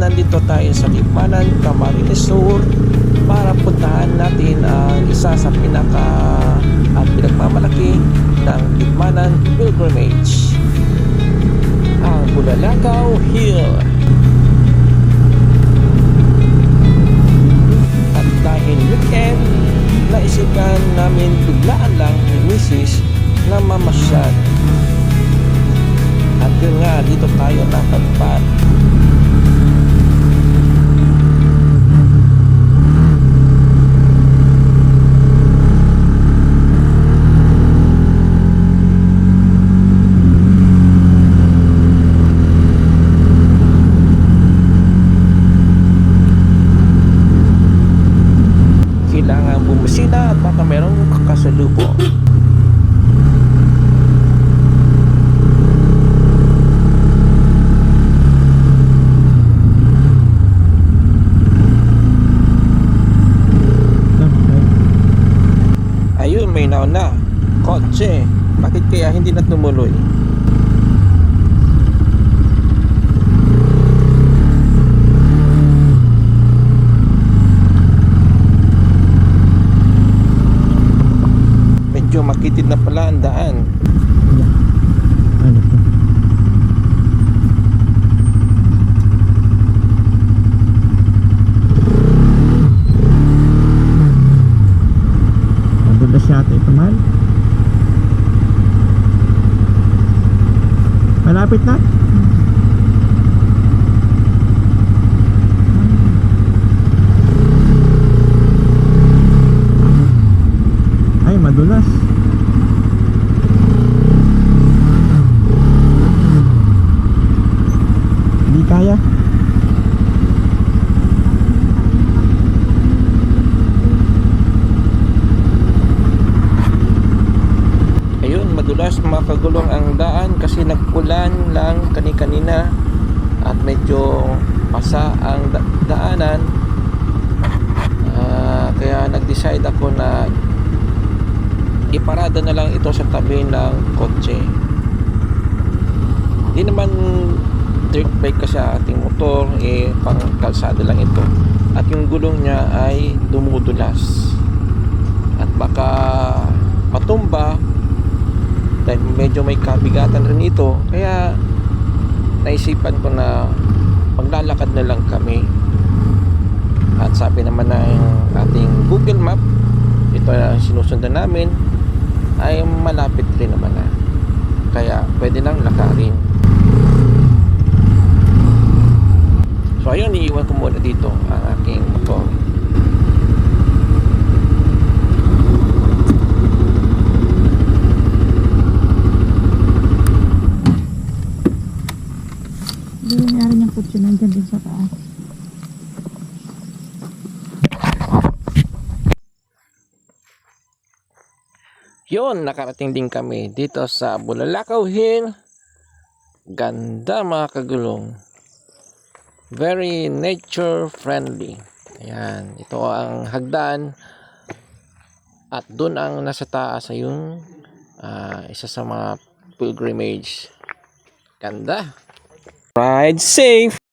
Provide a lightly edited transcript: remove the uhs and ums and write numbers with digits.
nandito tayo sa Tikmanan, Camarines Sur para puntahan natin ang isa sa pinaka at pinagmamalaki ng Tikmanan Pilgrimage, ang Bulalakaw Hill. At dahil weekend, naisipan namin biglaan lang ni Mrs. na mamasyal. At yun nga, dito tayo napadpad. Kailangan bumusina at baka merong kakasalubong. Ayun, may nauna kotse. Bakit kaya hindi na tumuloy? Medyo makitid na pala ang daan. Yata ito, mahal. Malapit na. Ay, madulas. Hindi kaya. Madulas, makagulong ang daan kasi nagpulan lang kanina at medyo pasa ang daanan. Kaya nag-decide ako na iparada na lang ito sa tabi ng kotse. Hindi naman dirt bike kasi ating motor, pang kalsada lang ito. At yung gulong niya ay dumudulas at baka matumba dahil medyo may kabigatan rin ito. Kaya naisipan ko na maglalakad na lang kami. At sabi naman ng ating Google Map, ito na sinusundan namin, ay malapit rin naman na. Kaya pwede nang lakarin. So ayun, iiwan ko muna dito ang aking motor. Hindi nangyari niyang kutsi nandyan din sa taas. Yun, nakarating din kami dito sa Bulalakaw Hill. Ganda mga kagulong. Very nature friendly. Ayan, ito ang hagdan. At dun ang nasa taas ay yung isa sa mga pilgrimage. Ganda. Ride safe!